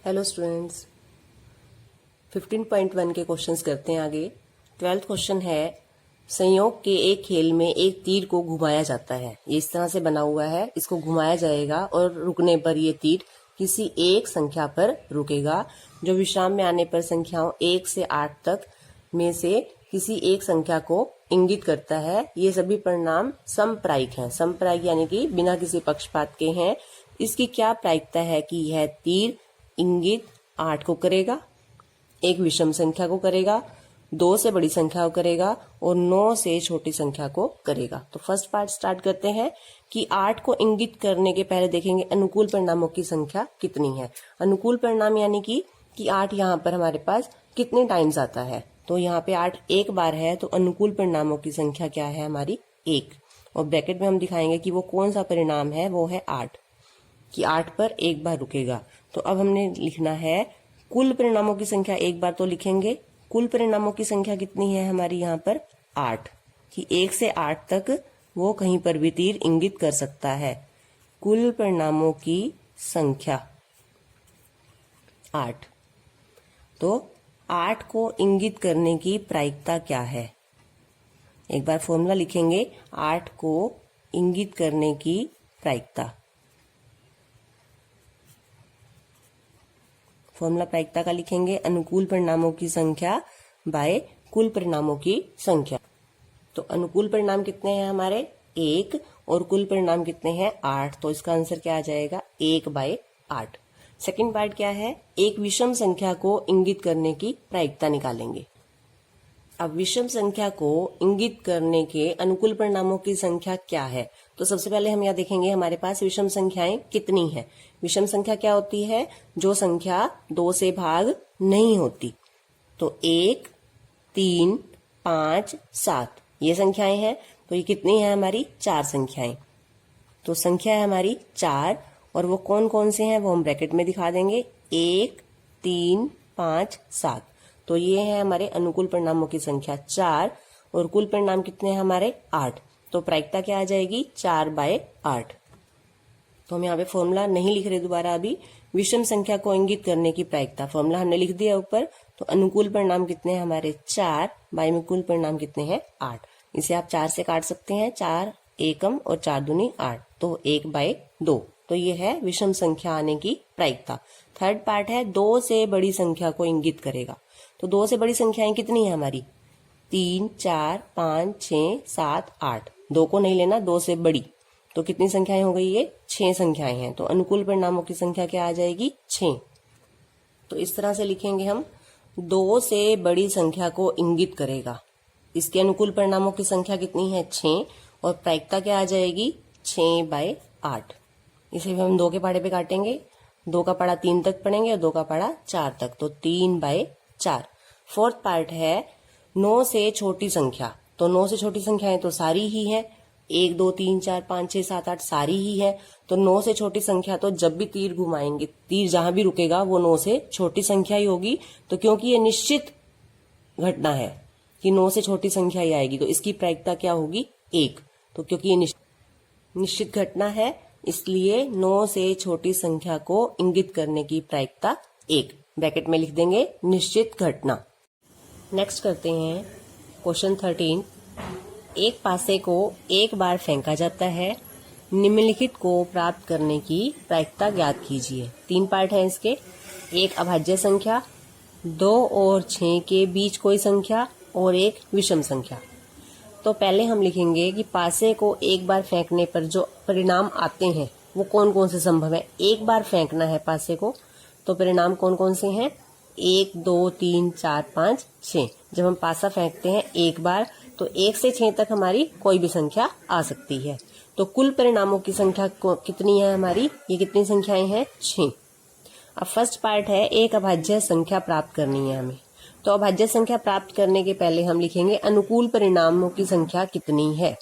Hello students, 15.1 के questions करते हैं आगे। 12th क्वेश्चन है, संयोग के एक खेल में एक तीर को घुमाया जाता है। ये इस तरह से बना हुआ है, इसको घुमाया जाएगा और रुकने पर ये तीर किसी एक संख्या पर रुकेगा, जो विश्राम में आने पर संख्याओं 1 से 8 तक में से किसी एक संख्या को इंगित करता है। ये सभी परिणाम समप्रायिक हैं। समप्रायिक यानी कि बिना किसी पक्षपात के हैं। इसकी क्या प्रायिकता है कि यह तीर इंगित 8 को करेगा, एक विषम संख्या को करेगा, 2 से बड़ी संख्या को करेगा और 9 से छोटी संख्या को करेगा। तो फर्स्ट पार्ट स्टार्ट करते हैं कि 8 को इंगित करने के पहले देखेंगे अनुकूल परिणामों की संख्या कितनी है। अनुकूल परिणाम यानी कि 8 यहाँ पर हमारे पास कितने टाइम्स आता है। तो यहाँ पे 8 एक बार है, तो अनुकूल परिणामों की संख्या क्या है हमारी 1। और ब्रैकेट में हम दिखाएंगे कि वो कौन सा परिणाम है, वो है 8, कि 8 पर एक बार रुकेगा। तो अब हमने लिखना है कुल परिणामों की संख्या। एक बार तो लिखेंगे कुल परिणामों की संख्या कितनी है हमारी यहाँ पर 8, कि 1 से 8 तक वो कहीं पर भी तीर इंगित कर सकता है। कुल परिणामों की संख्या 8। तो 8 को इंगित करने की प्रायिकता क्या है, एक बार फॉर्मूला लिखेंगे। 8 को इंगित करने की प्रायिकता, फॉर्मूला प्रायिकता का लिखेंगे अनुकूल परिणामों की संख्या बाय कुल परिणामों की संख्या। तो अनुकूल परिणाम कितने हैं हमारे 1 और कुल परिणाम कितने हैं 8। तो इसका आंसर क्या आ जाएगा 1/8। सेकंड पार्ट क्या है, एक विषम संख्या को इंगित करने की प्रायिकता निकालेंगे। अब विषम संख्या को इंगित करने के अनुकूल परिणामों की संख्या क्या है। तो सबसे पहले हम यह देखेंगे हमारे पास विषम संख्याएं कितनी है। विषम संख्या क्या होती है, जो संख्या 2 से भाग नहीं होती। तो 1, 3, 5, 7 ये संख्याएं हैं। तो ये कितनी है हमारी 4 संख्याएं। तो संख्या है हमारी 4 और वो कौन कौन से हैं वो हम ब्रैकेट में दिखा देंगे। 1, 3, 5, 7। तो ये है हमारे अनुकूल परिणामों की संख्या 4 और कुल परिणाम कितने हैं हमारे 8। तो प्रायिकता क्या आ जाएगी 4/8। तो हम यहाँ पे फॉर्मूला नहीं लिख रहे दोबारा अभी। विषम संख्या को इंगित करने की प्रायिकता, फॉर्मूला हमने लिख दिया ऊपर। तो अनुकूल परिणाम कितने हैं हमारे 4 बाय में कुल परिणाम कितने हैं 8। इसे आप 4 से काट सकते हैं, 4 एकम और 4 दूनी 8, तो 1/2। तो ये है विषम संख्या आने की प्रायिकता। थर्ड पार्ट है 2 से बड़ी संख्या को इंगित करेगा। तो 2 से बड़ी संख्याएं कितनी है हमारी 3, 4, 5, 6, 7, 8। 2 को नहीं लेना, 2 से बड़ी। तो कितनी संख्याएं हो गई, ये 6 संख्याएं हैं। तो अनुकूल परिणामों की संख्या क्या आ जाएगी 6। तो इस तरह से लिखेंगे हम, 2 से बड़ी संख्या को इंगित करेगा। इसके अनुकूल परिणामों की संख्या कितनी है 6 और प्रायिकता क्या आ जाएगी 6/8। इसे भी हम 2 के पहाड़े पे काटेंगे। 2 का पहाड़ा 3 तक पढ़ेंगे और 2 का पहाड़ा 4 तक, तो 3/4। फोर्थ पार्ट है 9 से छोटी संख्या। तो 9 से छोटी संख्याएं तो सारी ही है, 1, 2, 3, 4, 5, 6, 7, 8 सारी ही है। तो 9 से छोटी संख्या तो जब भी तीर घुमाएंगे, तीर जहां भी रुकेगा वो 9 से छोटी संख्या ही होगी। तो क्योंकि ये निश्चित घटना है कि 9 से छोटी संख्या ही आएगी, तो इसकी प्रायिकता क्या होगी 1। तो क्योंकि ये निश्चित घटना है, इसलिए 9 से छोटी संख्या को इंगित करने की प्रायिकता 1। ब्रैकेट में लिख देंगे निश्चित घटना। नेक्स्ट करते हैं क्वेश्चन 13। एक पासे को एक बार फेंका जाता है, निम्नलिखित को प्राप्त करने की प्रायिकता ज्ञात कीजिए। 3 पार्ट है इसके। एक अभाज्य संख्या, 2 और 6 के बीच कोई संख्या और एक विषम संख्या। तो पहले हम लिखेंगे कि पासे को एक बार फेंकने पर जो परिणाम आते हैं वो कौन कौन से संभव है। एक बार फेंकना है पासे को, तो परिणाम कौन कौन से हैं 1, 2, 3, 4, 5, 6। जब हम पासा फेंकते हैं एक बार, तो 1 से 6 तक हमारी कोई भी संख्या आ सकती है। तो कुल परिणामों की संख्या कितनी है हमारी, ये कितनी संख्याएं हैं 6। अब फर्स्ट पार्ट है एक अभाज्य संख्या प्राप्त करनी है हमें। तो अभाज्य संख्या प्राप्त करने के पहले हम लिखेंगे अनुकूल परिणामों की संख्या कितनी है।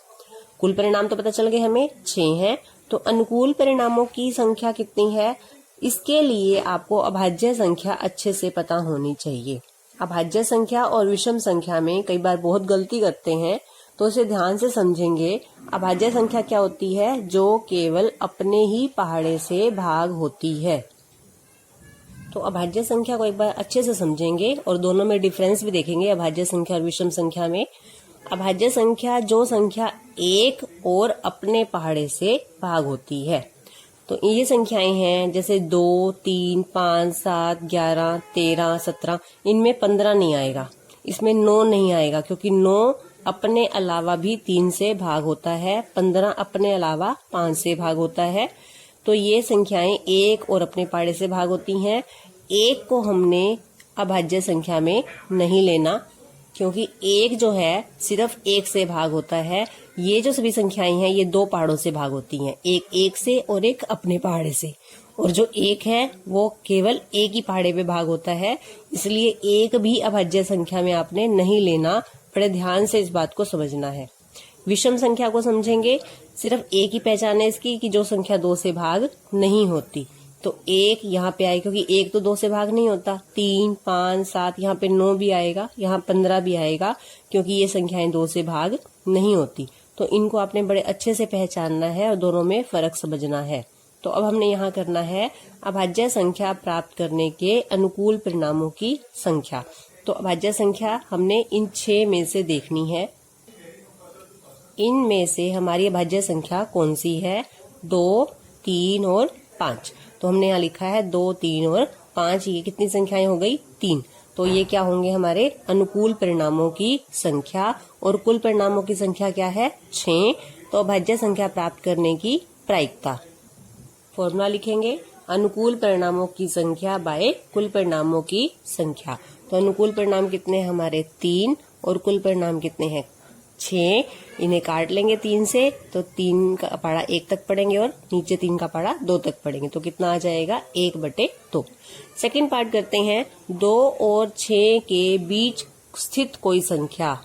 कुल परिणाम तो पता चल गए हमें 6 है, तो अनुकूल परिणामों की संख्या कितनी है, इसके लिए आपको अभाज्य संख्या अच्छे से पता होनी चाहिए। अभाज्य संख्या और विषम संख्या में कई बार बहुत गलती करते हैं, तो इसे ध्यान से समझेंगे। अभाज्य संख्या क्या होती है, जो केवल अपने ही पहाड़े से भाग होती है। तो अभाज्य संख्या को एक बार अच्छे से समझेंगे और दोनों में डिफरेंस भी देखेंगे, अभाज्य संख्या और विषम संख्या में। अभाज्य संख्या जो संख्या एक और अपने पहाड़े से भाग होती है। तो ये संख्याएं हैं जैसे 2, 3, 5, 7, 11, 13, 17, इनमें 15 नहीं आएगा, इसमें 9 नहीं आएगा, क्योंकि 9 अपने अलावा भी 3 से भाग होता है, 15 अपने अलावा 5 से भाग होता है। तो ये संख्याएं एक और अपने पहाड़े से भाग होती हैं। एक को हमने अभाज्य संख्या में नहीं लेना, क्योंकि एक जो है सिर्फ एक से भाग होता है। ये जो सभी संख्याएं हैं ये 2 पहाड़ों से भाग होती हैं, एक से और एक अपने पहाड़े से। और जो एक है वो केवल एक ही पहाड़े पे भाग होता है, इसलिए एक भी अभाज्य संख्या में आपने नहीं लेना। बड़े ध्यान से इस बात को समझना है। विषम संख्या को समझेंगे, सिर्फ एक ही पहचान है इसकी कि जो संख्या 2 से भाग नहीं होती। तो एक यहाँ पे आए, क्योंकि एक तो 2 से भाग नहीं होता। 3, 5, 7, यहाँ पे 9 भी आएगा, यहाँ 15 भी आएगा, क्योंकि ये संख्याएं 2 से भाग नहीं होती। तो इनको आपने बड़े अच्छे से पहचानना है और दोनों में फर्क समझना है। तो अब हमने यहाँ करना है अभाज्य संख्या प्राप्त करने के अनुकूल परिणामों की संख्या। तो अभाज्य संख्या हमने इन 6 में से देखनी है। इनमें से हमारी अभाज्य संख्या कौन सी है? 2, 3 और 5। तो हमने यहाँ लिखा है 2, 3 और 5। ये कितनी संख्याएं हो गई? 3। तो ये क्या होंगे? हमारे अनुकूल परिणामों की संख्या। और कुल परिणामों की संख्या क्या है? 6। तो अभाज्य संख्या प्राप्त करने की प्रायिकता, फॉर्मूला लिखेंगे अनुकूल परिणामों की संख्या बाय कुल परिणामों की संख्या। तो अनुकूल परिणाम कितने हैं हमारे? 3 और कुल परिणाम कितने हैं? 6। इन्हें काट लेंगे 3 से, तो 3 का पहाड़ा 1 तक पढ़ेंगे और नीचे 3 का पहाड़ा 2 तक पढ़ेंगे। तो कितना आ जाएगा? 1/2। सेकंड पार्ट करते हैं। 2 और 6 के बीच स्थित कोई संख्या।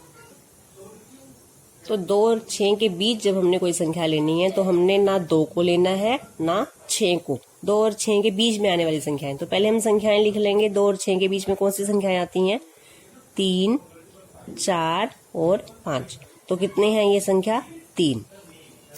तो 2 और 6 के बीच जब हमने कोई संख्या लेनी है तो हमने ना 2 को लेना है ना 6 को। 2 और 6 के बीच में आने वाली संख्याएं। तो पहले हम संख्याएं लिख लेंगे। 2 और 6 के बीच में कौन सी संख्याएं आती हैं? 3, 4 और 5। तो कितने हैं ये संख्या? 3।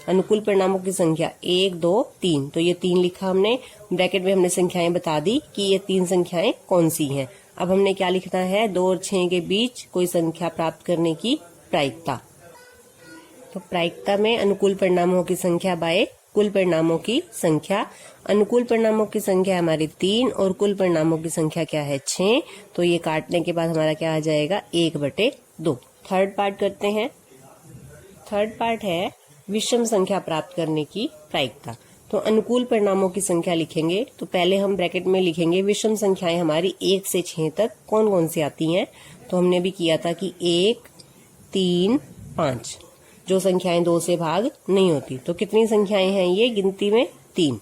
अनुकूल परिणामों की संख्या 1, 2, 3। तो ये 3 लिखा हमने। ब्रैकेट में हमने संख्याएं बता दी कि ये 3 संख्याएं कौन सी हैं। अब हमने क्या लिखना है? 2 और 6 के बीच कोई संख्या प्राप्त करने की प्रायिकता। तो प्रायिकता में अनुकूल परिणामों की संख्या बाय कुल परिणामों की संख्या। अनुकूल परिणामों की संख्या हमारी 3 और कुल परिणामों की संख्या क्या है? 6। तो ये काटने के बाद हमारा क्या आ जाएगा? 1/2। थर्ड पार्ट करते हैं। थर्ड पार्ट है विषम संख्या प्राप्त करने की प्रायिकता। तो अनुकूल परिणामों की संख्या लिखेंगे तो पहले हम ब्रैकेट में लिखेंगे विषम संख्याएं हमारी 1 से 6 तक कौन कौन सी आती हैं। तो हमने भी किया था कि 1, 3, 5 जो संख्याएं 2 से भाग नहीं होती। तो कितनी संख्याएं हैं ये गिनती में? 3।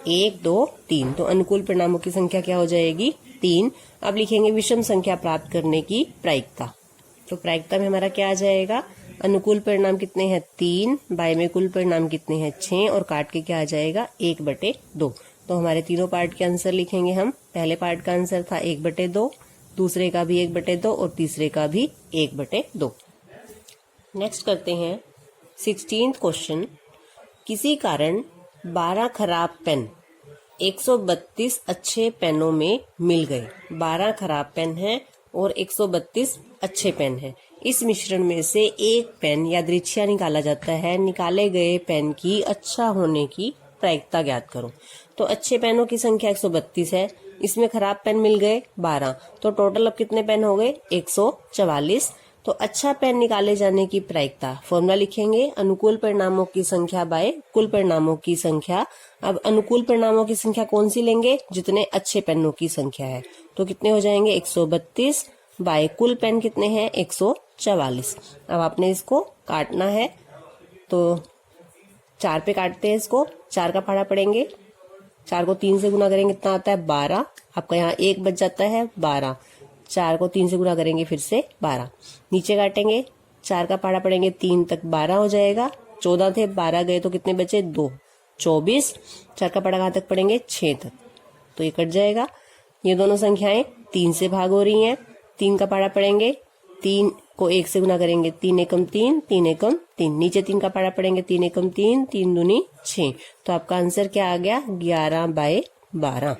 1, 2, 3। तो अनुकूल परिणामों की संख्या क्या हो जाएगी? 3। अब लिखेंगे विषम संख्या प्राप्त करने की प्रायिकता। तो प्रायिकता में हमारा क्या आ जाएगा? अनुकूल परिणाम कितने हैं? 3 बाय में कुल परिणाम कितने हैं? 6 और काट के क्या आ जाएगा? 1/2। तो हमारे तीनों पार्ट के आंसर लिखेंगे हम। पहले पार्ट का आंसर था 1/2, दूसरे का भी 1/2 और तीसरे का भी 1/2। नेक्स्ट करते हैं 16th क्वेश्चन। किसी कारण 12 खराब पेन 132 अच्छे पेनों में मिल गए। 12 खराब पेन हैं और 132 अच्छे पेन हैं। इस मिश्रण में से एक पेन यादृच्छिक निकाला जाता है। निकाले गए पेन की अच्छा होने की प्रायिकता ज्ञात करो। तो अच्छे पेनों की संख्या 132 है, इसमें खराब पेन मिल गए 12। तो टोटल अब कितने पेन हो गए? 144। तो अच्छा पेन निकाले जाने की प्रायिकता, फॉर्मूला लिखेंगे अनुकूल परिणामों की संख्या बाय कुल परिणामों की संख्या। अब अनुकूल परिणामों की संख्या कौन सी लेंगे? जितने अच्छे पेनों की संख्या है। तो कितने हो जाएंगे? 132 बाय कुल पेन कितने हैं? 144। अब आपने इसको काटना है तो 4 पे काटते हैं इसको। 4 का पहाड़ा पड़ेंगे, 4 को 3 से गुना करेंगे कितना आता है? 12। आपका यहाँ 1 बच जाता है 12। 4 को 3 से गुना करेंगे फिर से 12। नीचे काटेंगे, 4 का पहाड़ा पड़ेंगे 3 तक 12 हो जाएगा। 14 थे, 12 गए तो कितने बचे? 2, 24। 4 का पहाड़ा कहाँ तक पड़ेंगे? 6 तक। तो ये कट जाएगा। ये दोनों संख्याएं 3 से भाग हो रही हैं। 3 का पहाड़ा पड़ेंगे, 3 को 1 से गुना करेंगे 3 एकम 3, 3 एकम 3। नीचे 3 का पहाड़ा पड़ेंगे 3 एकम 3, 3 दूनी 6। तो आपका आंसर क्या आ गया? 11/3। 12।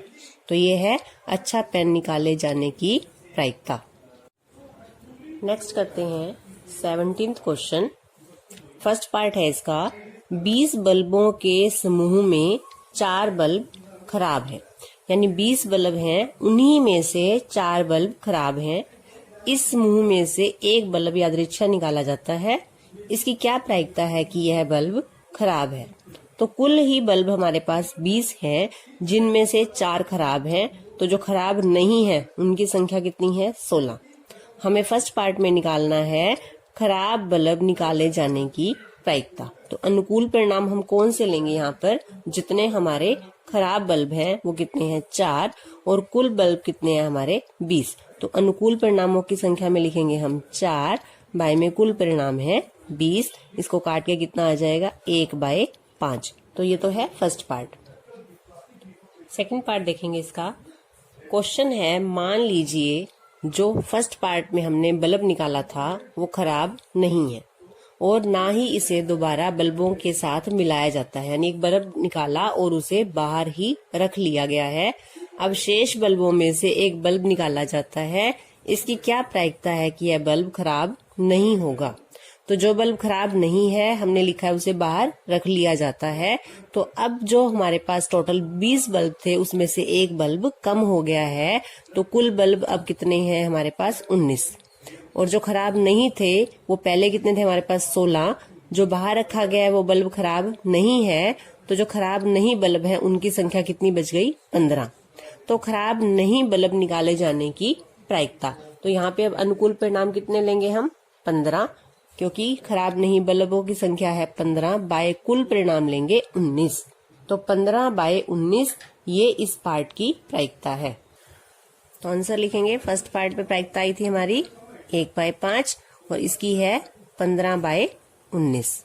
तो ये है अच्छा पेन निकाले जाने की प्रायिकता। नेक्स्ट करते हैं 17th क्वेश्चन। फर्स्ट पार्ट है इसका, 20 बल्बों के समूह में 4 बल्ब खराब है, यानी 20 बल्ब हैं, उन्हीं में से 4 बल्ब खराब हैं। इस समूह में से एक बल्ब यादृच्छा निकाला जाता है, इसकी क्या प्रायिकता है कि यह बल्ब खराब है। तो कुल ही बल्ब हमारे पास 20 हैं, जिनमें से 4 खराब हैं, तो जो खराब नहीं है उनकी संख्या कितनी है, 16। हमें फर्स्ट पार्ट में निकालना है खराब बल्ब निकाले जाने की प्रायिकता। तो अनुकूल परिणाम हम कौन से लेंगे यहाँ पर, जितने हमारे खराब बल्ब हैं वो कितने हैं, 4, और कुल बल्ब कितने हैं हमारे, 20। तो अनुकूल परिणामों की संख्या में लिखेंगे हम 4, बाय में कुल परिणाम है 20, इसको काट के कितना आ जाएगा, 1/5। तो ये तो है फर्स्ट पार्ट। सेकंड पार्ट देखेंगे इसका। क्वेश्चन है, मान लीजिए जो फर्स्ट पार्ट में हमने बल्ब निकाला था वो खराब नहीं है और ना ही इसे दोबारा बल्बों के साथ मिलाया जाता है, यानी एक बल्ब निकाला और उसे बाहर ही रख लिया गया है। अब शेष बल्बों में से एक बल्ब निकाला जाता है, इसकी क्या प्रायिकता है कि यह बल्ब खराब नहीं होगा। तो जो बल्ब खराब नहीं है हमने लिखा है उसे बाहर रख लिया जाता है। तो अब जो हमारे पास टोटल 20 बल्ब थे उसमें से एक बल्ब कम हो गया है, तो कुल बल्ब अब कितने हैं हमारे पास, 19। और जो खराब नहीं थे वो पहले कितने थे हमारे पास, 16। जो बाहर रखा गया है वो बल्ब खराब नहीं है, तो जो खराब नहीं बल्ब है उनकी संख्या कितनी बच गई, 15। तो खराब नहीं बल्ब निकाले जाने की प्रायिकता। तो यहाँ पे अब अनुकूल परिणाम कितने लेंगे हम, 15, क्योंकि खराब नहीं बल्बों की संख्या है 15, बाय कुल परिणाम लेंगे 19। तो 15/19 ये इस पार्ट की प्रायिकता है। तो आंसर लिखेंगे, फर्स्ट पार्ट पे प्रायिकता आई थी हमारी 1/5 और इसकी है 15/19।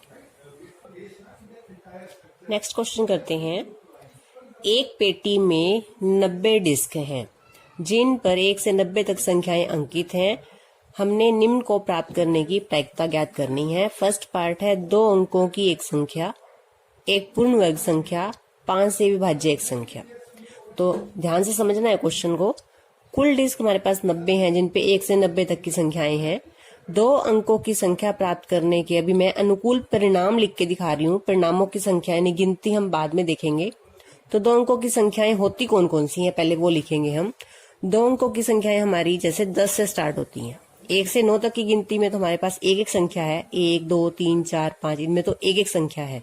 नेक्स्ट क्वेश्चन करते हैं। एक पेटी में 90 डिस्क हैं, जिन पर 1 से 90 तक संख्याएं अंकित हैं। हमने निम्न को प्राप्त करने की प्रायिकता ज्ञात करनी है। फर्स्ट पार्ट है 2 अंकों की एक संख्या, एक पूर्ण वर्ग संख्या, 5 से विभाज्य एक संख्या। तो ध्यान से समझना है क्वेश्चन को। कुल डिस्क हमारे पास 90 हैं, जिन पे 1 से 90 तक की संख्याएं हैं। 2 अंकों की संख्या प्राप्त करने के, अभी मैं अनुकूल परिणाम लिख के दिखा रही हूँ, परिणामों की संख्या यानी गिनती हम बाद में देखेंगे। तो 2 अंकों की संख्याएं होती कौन कौन सी हैं पहले वो लिखेंगे हम। 2 अंकों की संख्याएं हमारी जैसे 10 से स्टार्ट होती हैं। 1 से 9 तक की गिनती में तो हमारे पास एक एक संख्या है, 1 2 3 4 5, इनमें तो एक एक संख्या है।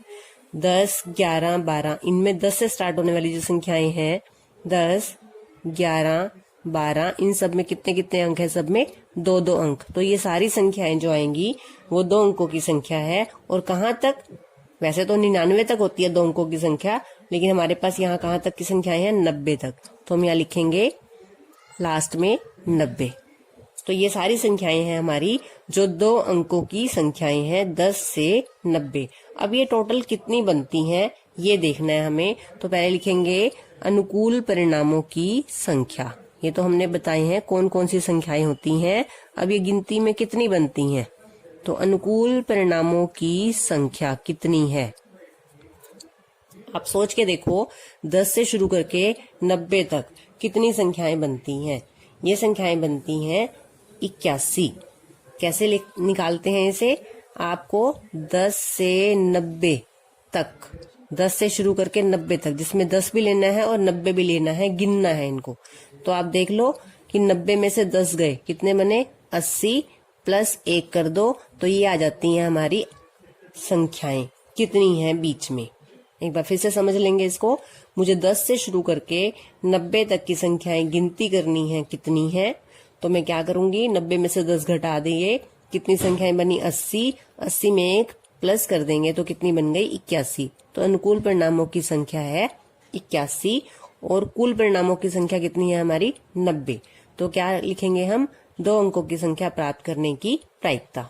10 11 12, इनमें 10 से स्टार्ट होने वाली जो संख्याएं हैं 10 11 12, इन सब में कितने कितने अंक है, सब में 2-2 अंक। तो ये सारी संख्याएं जो आएंगी वो 2 अंकों की संख्या है। और कहाँ तक, वैसे तो 99 तक होती है 2 अंकों की संख्या, लेकिन हमारे पास यहाँ कहाँ तक की संख्याएं हैं, 90 तक। तो हम यहाँ लिखेंगे लास्ट में 90। तो ये सारी संख्याएं हैं हमारी जो 2 अंकों की संख्याएं हैं, 10 से 90। अब ये टोटल कितनी बनती हैं ये देखना है हमें। तो पहले लिखेंगे अनुकूल परिणामों की संख्या। ये तो हमने बताए हैं कौन कौन सी संख्याएं होती हैं। अब ये गिनती में कितनी बनती हैं, तो अनुकूल परिणामों की संख्या कितनी है, आप सोच के देखो। 10 से शुरू करके 90 तक कितनी संख्याएं बनती हैं, ये संख्याएं बनती हैं 81। कैसे निकालते हैं इसे, आपको 10 से 90 तक, 10 से शुरू करके 90 तक, जिसमें 10 भी लेना है और 90 भी लेना है, गिनना है इनको। तो आप देख लो कि 90 में से 10 गए, कितने बने, 80 प्लस 1 कर दो, तो ये आ जाती हैं हमारी संख्याएं कितनी हैं बीच में। एक बार फिर से समझ लेंगे इसको। मुझे 10 से शुरू करके 90 तक की संख्याएं गिनती करनी है कितनी है। तो मैं क्या करूंगी, 90 में से 10 घटा देंगे, कितनी संख्याएं बनी, 80। 80 में 1 प्लस कर देंगे तो कितनी बन गई, 81। तो अनुकूल परिणामों की संख्या है 81 और कुल परिणामों की संख्या कितनी है हमारी, 90। तो क्या लिखेंगे हम, 2 अंकों की संख्या प्राप्त करने की प्रायिकता।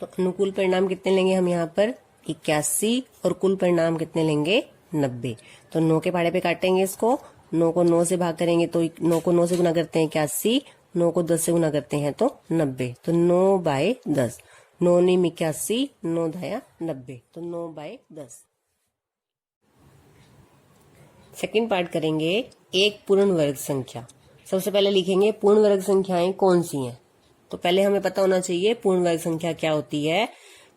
तो अनुकूल परिणाम कितने लेंगे हम यहाँ पर, 81, और कुल परिणाम कितने लेंगे, 90। तो 9 के पहाड़े पे काटेंगे इसको, 9 को 9 से भाग करेंगे तो 9 को 9 से गुना करते हैं 81, 9 को 10 से गुना करते हैं तो 90। तो 9/10, 9 9 81, 9 10 90, तो 9/10। सेकंड पार्ट करेंगे एक पूर्ण वर्ग संख्या। सबसे पहले लिखेंगे पूर्ण वर्ग संख्याएं कौन सी हैं। तो पहले हमें पता होना चाहिए पूर्ण वर्ग संख्या क्या होती है।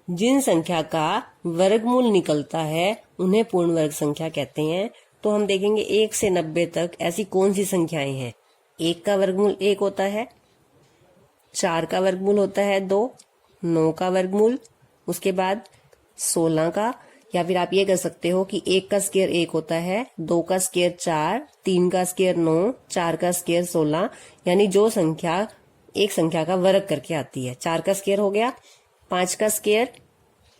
जिन संख्या का वर्गमूल निकलता है उन्हें पूर्ण वर्ग संख्या कहते हैं। तो हम देखेंगे 1 से 90 तक ऐसी कौन सी संख्याएं हैं। 1 का वर्गमूल 1 होता है, 4 का वर्गमूल होता है 2, 9 का वर्गमूल, उसके बाद 16 का, या फिर आप ये कर सकते हो कि 1 का स्क्वायर 1 होता है, 2 का स्क्वायर 4, 3 का स्क्वायर 9, 4 का स्क्वायर 16, यानी जो संख्या एक संख्या का वर्ग करके आती है। 4 का स्क्वायर हो गया, 5 का स्क्वायर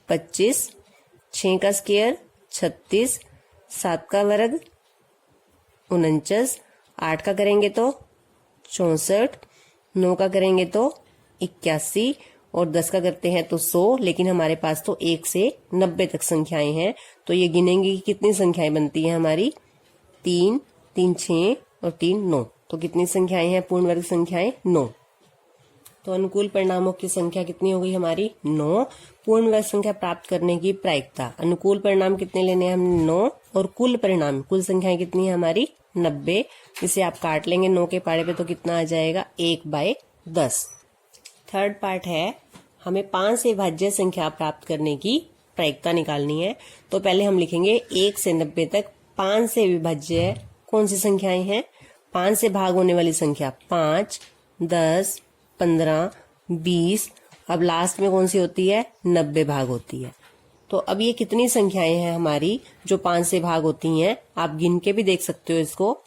25, 6 का स्क्वायर 36, 7 का वर्ग 49, 8 का करेंगे तो 64, 9 का करेंगे तो 81 और 10 का करते हैं तो 100। लेकिन हमारे पास तो 1 से 90 तक संख्याएं हैं, तो ये गिनेंगे कि कितनी संख्याएं बनती हैं हमारी। 3, 3 6 और 3 9। तो कितनी संख्याएं हैं पूर्ण वर्ग संख्याएं? 9। तो अनुकूल परिणामों की संख्या कितनी हो गई हमारी? 9। पूर्ण वर्ग संख्या प्राप्त करने की प्रायिकता, अनुकूल परिणाम कितने लेने हैं हमने? 9। और कुल परिणाम, कुल संख्याएं कितनी है हमारी? 90। इसे आप काट लेंगे 9 के पारे पे तो कितना आ जाएगा? 1/10। थर्ड पार्ट है हमें 5 से भाज्य संख्या प्राप्त करने की प्रायिकता निकालनी है। तो पहले हम लिखेंगे 1 से 90 तक 5 से विभाज्य कौन सी संख्याएं हैं। 5 से भाग होने वाली संख्या 5, 10, 15, 20। अब लास्ट में कौन सी होती है? 90 भाग होती है। तो अब ये कितनी संख्याएं हैं हमारी जो 5 से भाग होती हैं। आप गिन के भी देख सकते हो इसको,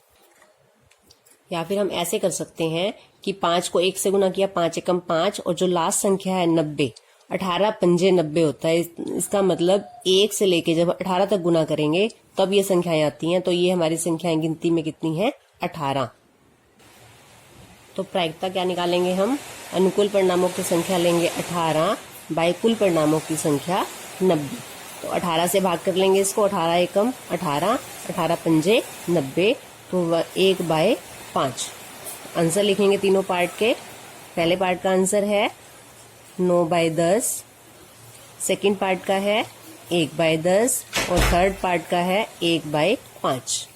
या फिर हम ऐसे कर सकते हैं कि 5 को 1 से गुना किया, 5 एकम 5, और जो लास्ट संख्या है 90, 18 पंजे 90 होता है। इसका मतलब 1 से लेके जब 18 तक गुना करेंगे तब ये संख्याएं आती हैं। तो ये हमारी संख्याएं गिनती में कितनी है? 18। तो प्रायिकता क्या निकालेंगे हम? अनुकूल परिणामों की संख्या लेंगे 18 बाय कुल परिणामों की संख्या 90। तो 18 से भाग कर लेंगे इसको, 18 एकम 18, 18 पंजे 90, तो 1/5। आंसर लिखेंगे तीनों पार्ट के। पहले पार्ट का आंसर है 9/10, सेकंड पार्ट का है 1/10 और थर्ड पार्ट का है 1/5।